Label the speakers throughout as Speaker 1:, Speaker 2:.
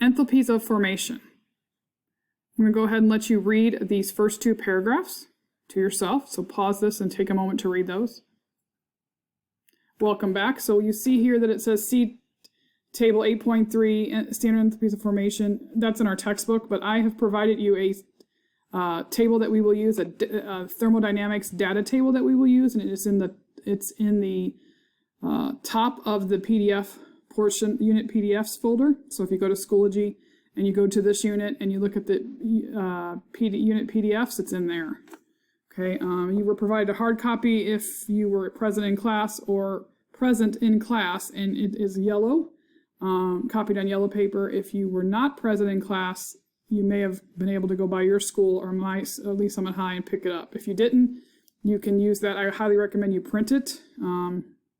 Speaker 1: Enthalpies of formation. I'm going to go ahead and let you read these first two paragraphs to yourself. So pause this and take a moment to read those. Welcome back. So you see here that it says see table 8.3, standard enthalpies of formation. That's in our textbook, but I have provided you a table that we will use, a thermodynamics data table that we will use, and it's in the top of the PDF portion, unit PDFs folder. So if you go to Schoology and you go to this unit and you look at the unit PDFs, it's in there. Okay, you were provided a hard copy if you were present in class or present in class, and it is yellow, copied on yellow paper. If you were not present in class, you may have been able to go by your school or at least Summit High and pick it up. If you didn't, you can use that. I highly recommend you print it.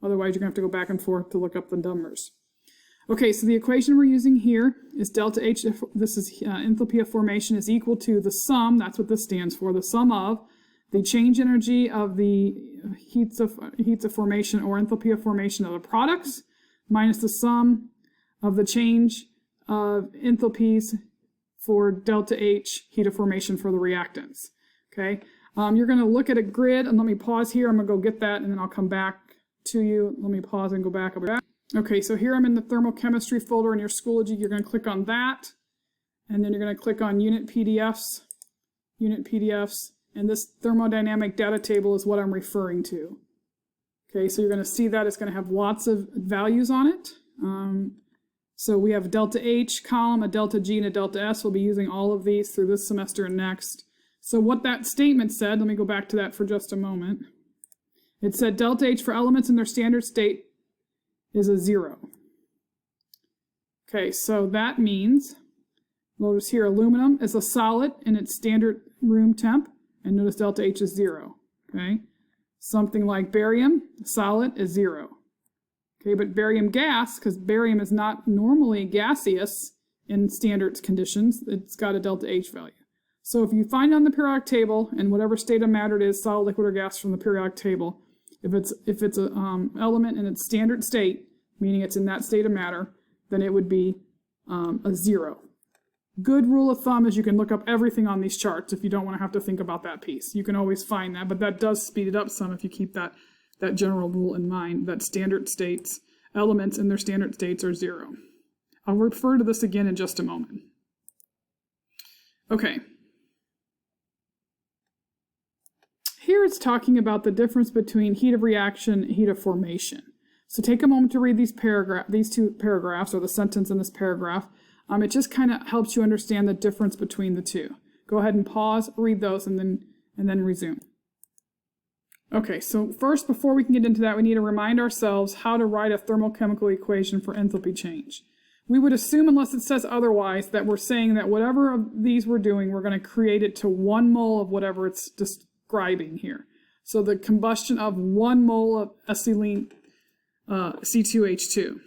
Speaker 1: Otherwise, you're going to have to go back and forth to look up the numbers. Okay, so the equation we're using here is delta H. This is enthalpy of formation is equal to the sum, that's what this stands for, the sum of the change energy of the heats of formation or enthalpy of formation of the products minus the sum of the change of enthalpies for delta H heat of formation for the reactants. Okay, you're going to look at a grid, and let me pause here. I'm going to go get that, and then I'll come back to you. Let me pause and go back. I'll be back. Okay, so here I'm in the thermochemistry folder in your Schoology. You're going to click on that, and then you're going to click on unit PDFs, and this thermodynamic data table is what I'm referring to. Okay, so you're going to see that it's going to have lots of values on it. So we have a delta H column, a delta G, and a delta S. We'll be using all of these through this semester and next. So what that statement said, let me go back to that for just a moment. It said delta H for elements in their standard state is a 0. Okay, so that means, notice here aluminum is a solid in its standard room temp, and notice delta H is 0. Okay, something like barium, solid, is 0. Okay, but barium gas, because barium is not normally gaseous in standard conditions, it's got a delta H value. So if you find on the periodic table, and whatever state of matter it is, solid, liquid, or gas from the periodic table, if it's an element in its standard state, meaning it's in that state of matter, then it would be a 0. Good rule of thumb is you can look up everything on these charts if you don't want to have to think about that piece. You can always find that, but that does speed it up some if you keep that general rule in mind, that standard states, elements in their standard states are 0. I'll refer to this again in just a moment. Okay. Here it's talking about the difference between heat of reaction and heat of formation. So take a moment to read these two paragraphs, or the sentence in this paragraph. It just kind of helps you understand the difference between the two. Go ahead and pause, read those, and then resume. Okay, so first, before we can get into that, we need to remind ourselves how to write a thermochemical equation for enthalpy change. We would assume, unless it says otherwise, that we're saying that whatever of these we're doing, we're going to create it to 1 mole of whatever it's describing here. So the combustion of 1 mole of acetylene C2H2.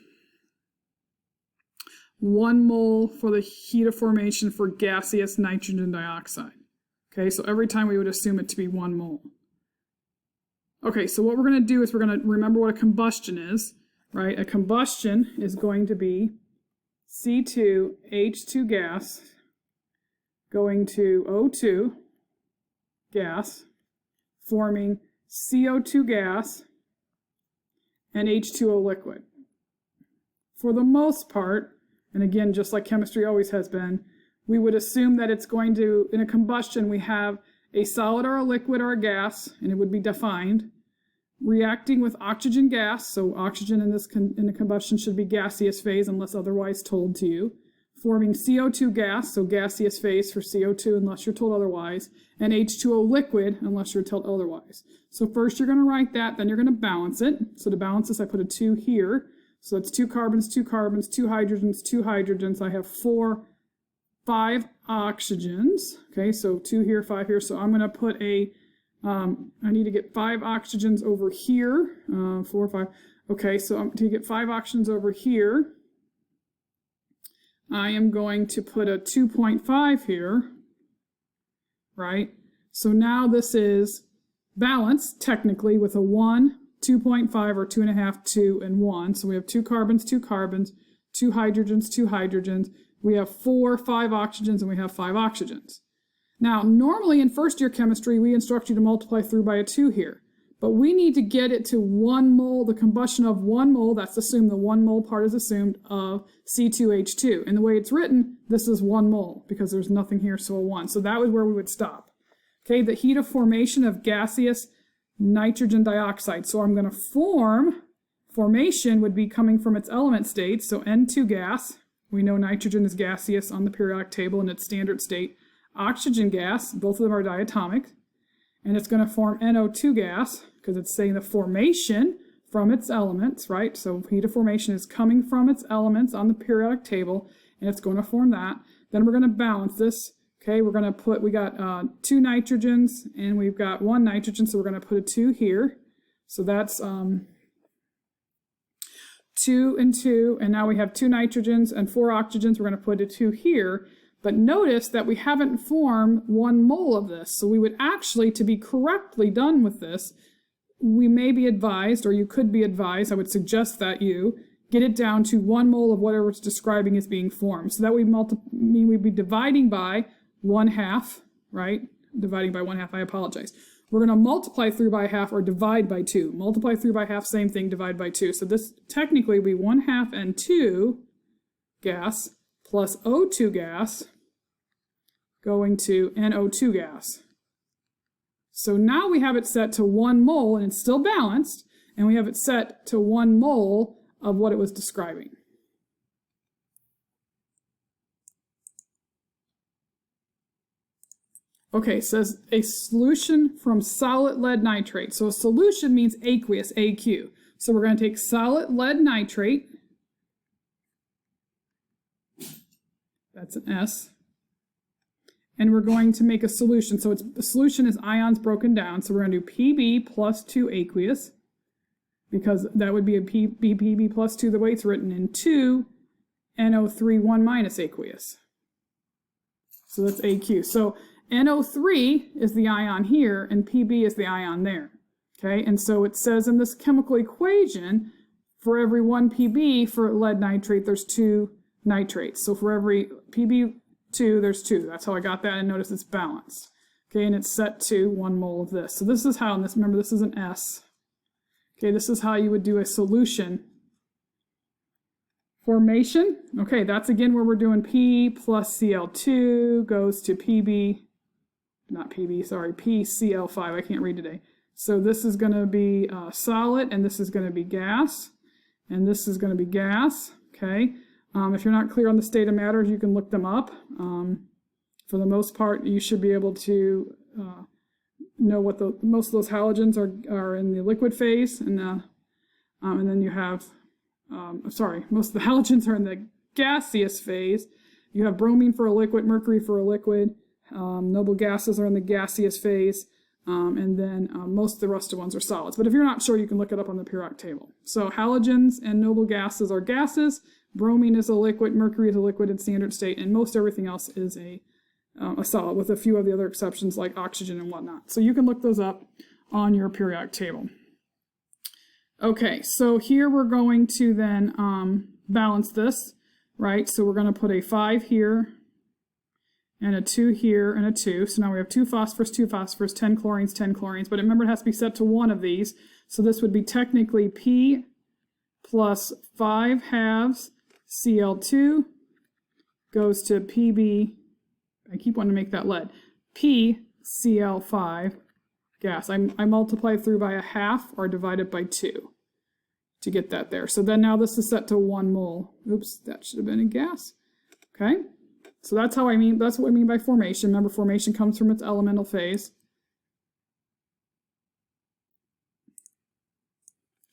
Speaker 1: 1 mole for the heat of formation for gaseous nitrogen dioxide. Okay, so every time we would assume it to be 1 mole. Okay, so what we're going to do is we're going to remember what a combustion is, right? A combustion is going to be C2H2 gas going to O2 gas, forming CO2 gas and H2O liquid. For the most part, and again, just like chemistry always has been, we would assume that it's going to, in a combustion, we have a solid or a liquid or a gas, and it would be defined, reacting with oxygen gas, so oxygen in the combustion should be gaseous phase unless otherwise told to you, forming CO2 gas, so gaseous phase for CO2 unless you're told otherwise, and H2O liquid unless you're told otherwise. So first you're going to write that, then you're going to balance it. So to balance this, I put a 2 here. So it's 2 carbons, 2 carbons, 2 hydrogens, 2 hydrogens. I have 5 oxygens. Okay, so 2 here, 5 here. So I'm going to put I need to get 5 oxygens over here. 4, 5. Okay, so to get 5 oxygens over here, I am going to put a 2.5 here, right? So now this is balanced, technically, with a 1, 2.5, or 2.5, 2, and 1. So we have 2 carbons, 2 carbons, 2 hydrogens, 2 hydrogens. We have 4, 5 oxygens, and we have 5 oxygens. Now, normally in first year chemistry, we instruct you to multiply through by a 2 here. But we need to get it to 1 mole, the combustion of 1 mole, that's assumed, the 1 mole part is assumed, of C2H2. And the way it's written, this is 1 mole, because there's nothing here, so a 1. So that was where we would stop. Okay, the heat of formation of gaseous nitrogen dioxide. So I'm going to formation would be coming from its element state, so N2 gas. We know nitrogen is gaseous on the periodic table in its standard state. Oxygen gas, both of them are diatomic. And it's going to form NO2 gas, because it's saying the formation from its elements, right? So heat of formation is coming from its elements on the periodic table, and it's going to form that. Then we're going to balance this. Okay, we're going to put, we got 2 nitrogens, and we've got 1 nitrogen, so we're going to put a 2 here. So that's 2 and 2, and now we have 2 nitrogens and 4 oxygens. We're going to put a 2 here. But notice that we haven't formed 1 mole of this. So we would actually, to be correctly done with this, we may be advised, or you could be advised, I would suggest that you get it down to 1 mole of whatever it's describing as being formed. So that would mean we'd be dividing by 1/2, right? Dividing by 1/2, I apologize. We're going to multiply through by 1/2 or divide by 2. Multiply through by 1/2, same thing, divide by 2. So this technically would be 1/2 N2 gas plus O2 gas going to NO2 gas. So now we have it set to 1 mole, and it's still balanced, and we have it set to 1 mole of what it was describing. Okay, it says a solution from solid lead nitrate. So a solution means aqueous, AQ. So we're going to take solid lead nitrate, that's an S, and we're going to make a solution. So a solution is ions broken down. So we're going to do Pb plus 2 aqueous, because that would be a Pb plus 2 the way it's written, and 2 NO3 1 minus aqueous. So that's AQ. So NO3 is the ion here, and Pb is the ion there. Okay, and so it says in this chemical equation, for every 1 Pb for lead nitrate, there's 2 nitrates. So for every Pb2, there's 2. That's how I got that, and notice it's balanced. Okay, and it's set to 1 mole of this. So this is how, and this, remember, this is an S. Okay, this is how you would do a solution. Formation, okay, that's again where we're doing P plus Cl2 goes to Pb, not Pb, sorry, PCl5, I can't read today. So this is going to be solid, and this is going to be gas, and this is going to be gas, okay? If you're not clear on the state of matter, you can look them up. For the most part, you should be able to know what most of those halogens are in the liquid phase, and then you have, most of the halogens are in the gaseous phase. You have bromine for a liquid, mercury for a liquid, noble gases are in the gaseous phase, and then most of the rest of ones are solids. But if you're not sure, you can look it up on the periodic table. So halogens and noble gases are gases, bromine is a liquid, mercury is a liquid in standard state, and most everything else is a solid, with a few of the other exceptions like oxygen and whatnot. So you can look those up on your periodic table. Okay, so here we're going to then balance this, right? So we're going to put a 5 here, and a 2 here, and a 2. So now we have 2 phosphorus, 10 chlorines, 10 chlorines. But remember, it has to be set to 1 of these. So this would be technically P plus 5 halves Cl2 goes to Pb, I keep wanting to make that lead, PCl5 gas. I multiply through by 1/2 or divide it by 2 to get that there. So then now this is set to 1 mole. Oops, that should have been a gas. Okay, so that's what I mean by formation. Remember, formation comes from its elemental phase.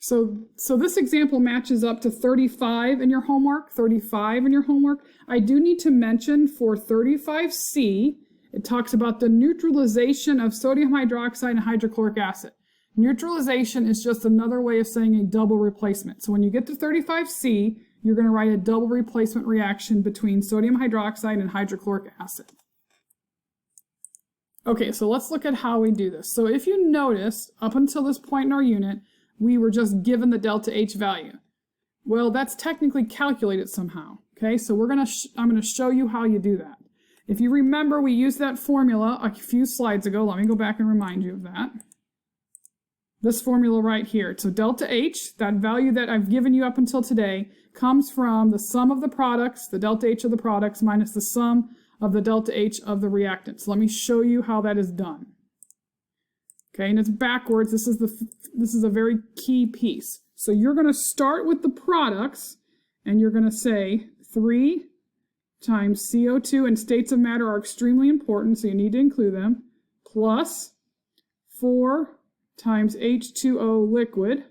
Speaker 1: So this example matches up to 35 in your homework, 35 in your homework. I do need to mention for 35C, it talks about the neutralization of sodium hydroxide and hydrochloric acid. Neutralization is just another way of saying a double replacement. So when you get to 35C, you're going to write a double replacement reaction between sodium hydroxide and hydrochloric acid. Okay, so let's look at how we do this. So if you notice, up until this point in our unit, we were just given the delta H value. Well, that's technically calculated somehow. Okay, so I'm gonna show you how you do that. If you remember, we used that formula a few slides ago. Let me go back and remind you of that. This formula right here. So delta H, that value that I've given you up until today, comes from the sum of the products, the delta H of the products, minus the sum of the delta H of the reactants. Let me show you how that is done. Okay, and it's backwards. This is a very key piece. So you're going to start with the products, and you're going to say 3 times CO2, and states of matter are extremely important, so you need to include them, plus 4 times H2O liquid.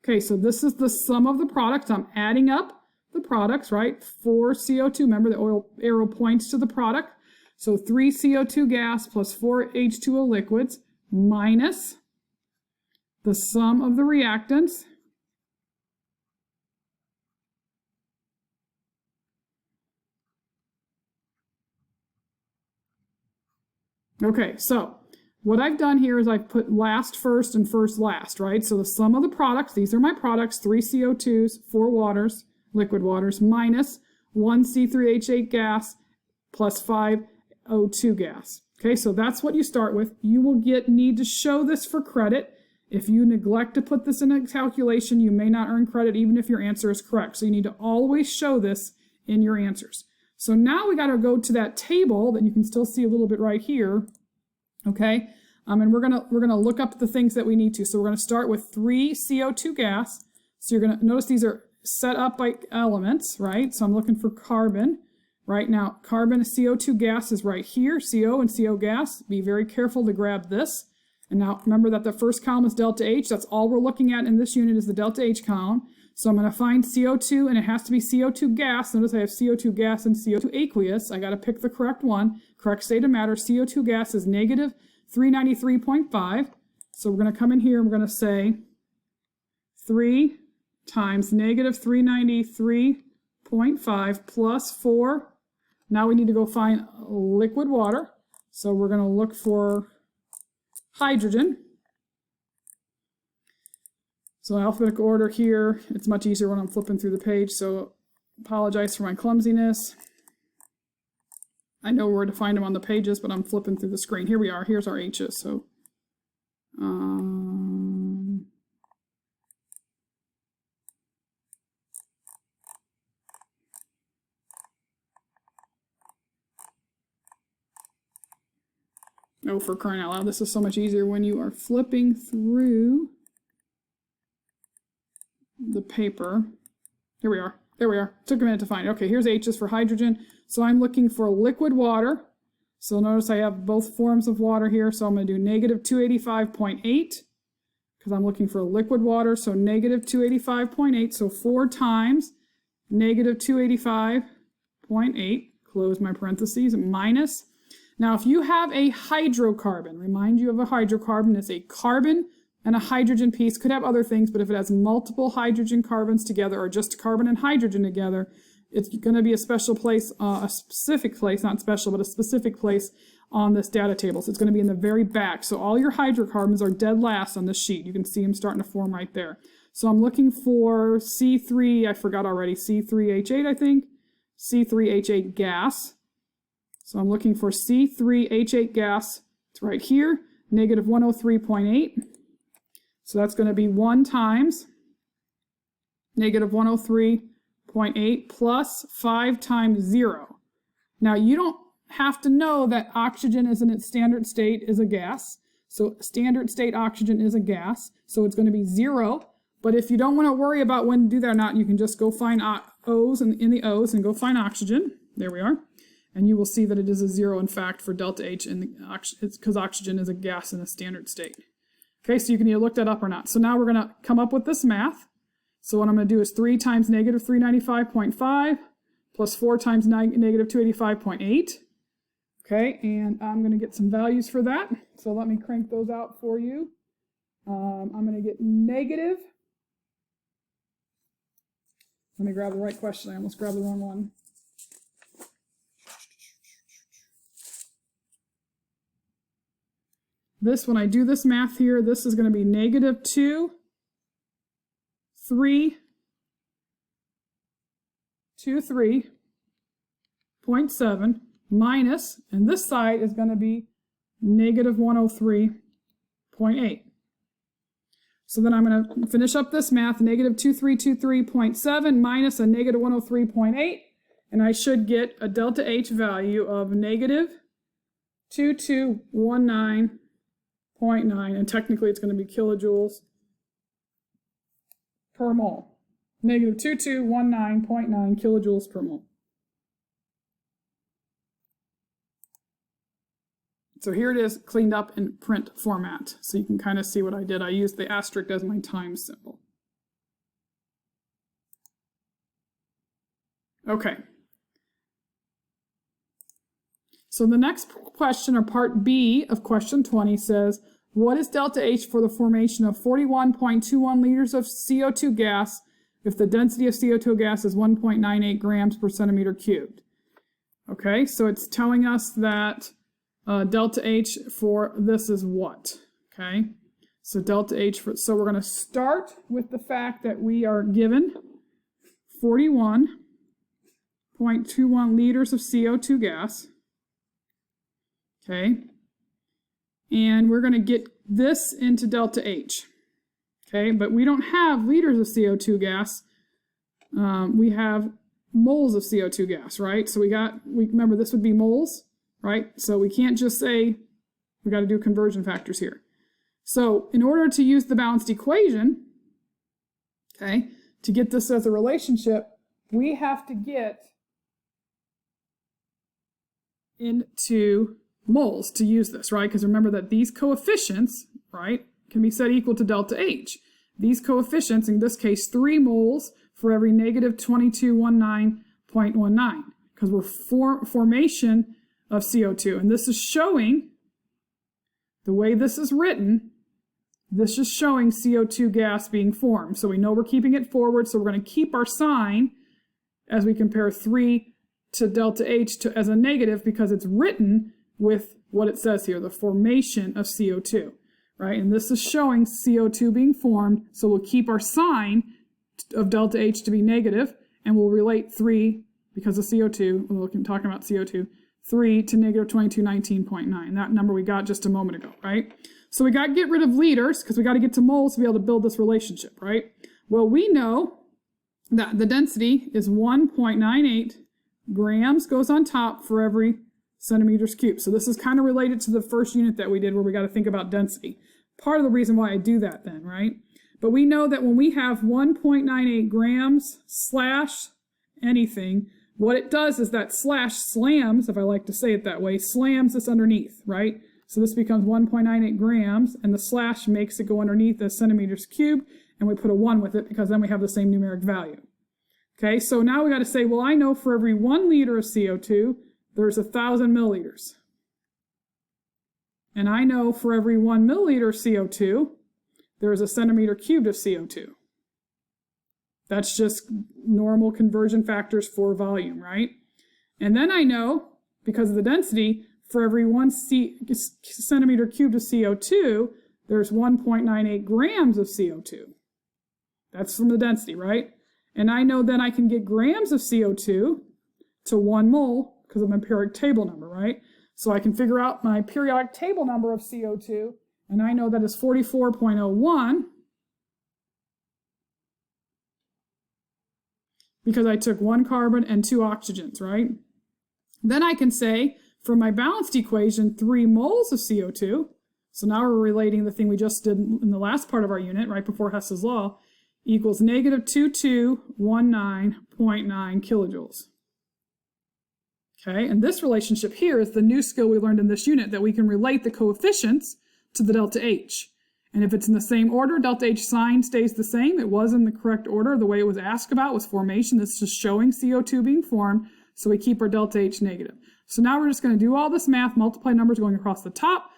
Speaker 1: Okay, so this is the sum of the products. I'm adding up the products, right? 4 CO2, remember the oil arrow points to the product. So 3 CO2 gas plus 4 H2O liquids minus the sum of the reactants. Okay, so what I've done here is I've put last first and first last, right? So the sum of the products, these are my products, 3 CO2s, 4 waters, liquid waters, minus 1 C3H8 gas plus 5 O2 gas. Okay, so that's what you start with. You will need to show this for credit. If you neglect to put this in a calculation, you may not earn credit even if your answer is correct. So you need to always show this in your answers. So now we got to go to that table that you can still see a little bit right here. Okay, and we're gonna look up the things that we need to. So we're gonna start with 3 CO2 gas. So you're gonna notice these are set up by elements, right? So I'm looking for carbon. Right now, carbon, CO2 gas is right here, CO and CO gas. Be very careful to grab this. And now remember that the first column is delta H. That's all we're looking at in this unit is the delta H column. So I'm going to find CO2, and it has to be CO2 gas. Notice I have CO2 gas and CO2 aqueous. I got to pick the correct one. Correct state of matter. CO2 gas is negative 393.5. So we're going to come in here and we're going to say 3 times negative 393.5 plus 4. Now we need to go find liquid water. So we're going to look for hydrogen. So alphabetical order here, it's much easier when I'm flipping through the page, so apologize for my clumsiness. I know where to find them on the pages, but I'm flipping through the screen. Here we are, here's our H's. So, oh, for crying out loud, this is so much easier when you are flipping through the paper. Here we are. There we are. Took a minute to find it. Okay, here's H's for hydrogen. So I'm looking for liquid water. So notice I have both forms of water here. So I'm going to do negative 285.8 because I'm looking for liquid water. So negative 285.8. So 4 times negative 285.8. Close my parentheses. Minus. Now, if you have a hydrocarbon, remind you of a hydrocarbon, it's a carbon and a hydrogen piece, could have other things, but if it has multiple hydrogen carbons together or just carbon and hydrogen together, it's going to be a special place, a specific place, not special, but a specific place on this data table. So it's going to be in the very back. So all your hydrocarbons are dead last on this sheet. You can see them starting to form right there. So I'm looking for C3, I forgot already, C3H8, I think, C3H8 gas. So I'm looking for C3H8 gas. It's right here, negative 103.8. So that's going to be 1 times negative 103.8 plus 5 times 0. Now, you don't have to know that oxygen is in its standard state is a gas. So standard state oxygen is a gas. So it's going to be 0. But if you don't want to worry about when to do that or not, you can just go find O's in the O's and go find oxygen. There we are. And you will see that it is a 0, in fact, for delta H, and it's because oxygen is a gas in a standard state. Okay, so you can either look that up or not. So now we're going to come up with this math. So what I'm going to do is 3 times negative 395.5 plus 4 times negative 285.8. Okay, and I'm going to get some values for that. So let me crank those out for you. I'm going to get negative. Let me grab the right question. I almost grabbed the wrong one. This, when I do this math here, this is going to be negative 2, 3, 23.7 minus, and this side is going to be negative 103.8. So then I'm going to finish up this math, negative 2323.7 minus a negative 103.8, and I should get a delta H value of negative 2219.9, and technically it's going to be kilojoules per mole. Negative 2219.9 kilojoules per mole. So here it is cleaned up in print format. So you can kind of see what I did. I used the asterisk as my times symbol. Okay. So the next question, or part B of question 20, says, what is delta H for the formation of 41.21 liters of CO2 gas if the density of CO2 gas is 1.98 grams per centimeter cubed? Okay, so it's telling us that delta H for this is what? Okay, so delta H for, so we're going to start with the fact that we are given 41.21 liters of CO2 gas. Okay, and we're going to get this into delta H. Okay, but we don't have liters of CO2 gas. We have moles of CO2 gas, right? So we remember this would be moles, right? So we can't just say, we got to do conversion factors here. So in order to use the balanced equation, okay, to get this as a relationship, we have to get into moles to use this, right? Because remember that these coefficients, right, can be set equal to delta H. These coefficients, in this case, 3 moles for every negative 2219.19, because we're formation of CO2. And this is showing, the way this is written, this is showing CO2 gas being formed. So we know we're keeping it forward, so we're going to keep our sign as we compare 3 to delta H as a negative, because it's written with what it says here, the formation of CO2, right? And this is showing CO2 being formed, so we'll keep our sign of delta H to be negative, and we'll relate 3, because of CO2, we're talking about CO2, 3 to negative 2219.9, that number we got just a moment ago, right? So we got to get rid of liters, because we got to get to moles to be able to build this relationship, right? Well, we know that the density is 1.98 grams goes on top for every centimeters cubed. So this is kind of related to the first unit that we did, where we got to think about density. Part of the reason why I do that then, right? But we know that when we have 1.98 grams slash anything, what it does is that slash slams, if I like to say it that way, slams this underneath, right? So this becomes 1.98 grams, and the slash makes it go underneath as centimeters cubed, and we put a 1 with it, because then we have the same numeric value. Okay, so now we got to say, well, I know for every 1 liter of CO2, there's 1,000 milliliters. And I know for every 1 milliliter of CO2, there's a centimeter cubed of CO2. That's just normal conversion factors for volume, right? And then I know, because of the density, for every 1 centimeter cubed of CO2, there's 1.98 grams of CO2. That's from the density, right? And I know then I can get grams of CO2 to 1 mole, because of my periodic table number, right? So I can figure out my periodic table number of CO2, and I know that is 44.01, because I took 1 carbon and 2 oxygens, right? Then I can say, for my balanced equation, 3 moles of CO2, so now we're relating the thing we just did in the last part of our unit, right before Hess's law, equals negative 2219.9 kilojoules. Okay, and this relationship here is the new skill we learned in this unit, that we can relate the coefficients to the delta H. And if it's in the same order, delta H sign stays the same. It was in the correct order. The way it was asked about was formation. This is just showing CO2 being formed, so we keep our delta H negative. So now we're just going to do all this math, multiply numbers going across the top,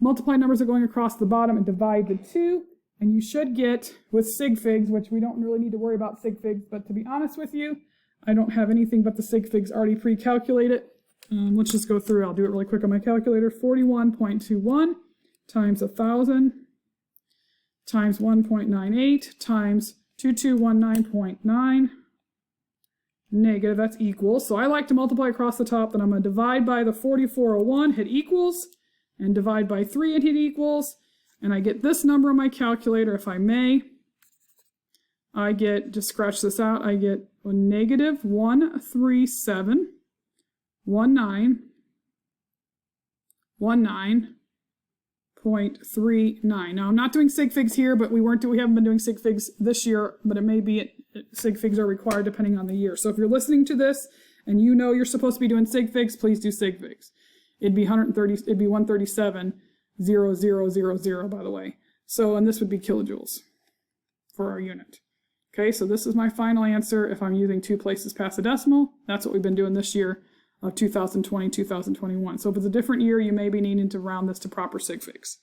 Speaker 1: multiply numbers are going across the bottom, and divide the 2. And you should get, with sig figs, which we don't really need to worry about sig figs, but to be honest with you, I don't have anything but the sig figs already pre-calculated. Let's just go through. I'll do it really quick on my calculator. 41.21 times 1,000 times 1.98 times 2219.9 negative, that's equal. So I like to multiply across the top, then I'm going to divide by the 4401, hit equals, and divide by 3 and hit equals, and I get this number on my calculator, if I may. I get, just scratch this out, I get a negative 137.19. Now I'm not doing sig figs here, but we haven't been doing sig figs this year, but it may be sig figs are required depending on the year. So if you're listening to this and you know you're supposed to be doing sig figs, please do sig figs. It'd be 137.0000, by the way. So, and this would be kilojoules for our unit. Okay, so this is my final answer if I'm using 2 places past the decimal. That's what we've been doing this year of 2020, 2021. So if it's a different year, you may be needing to round this to proper sig figs.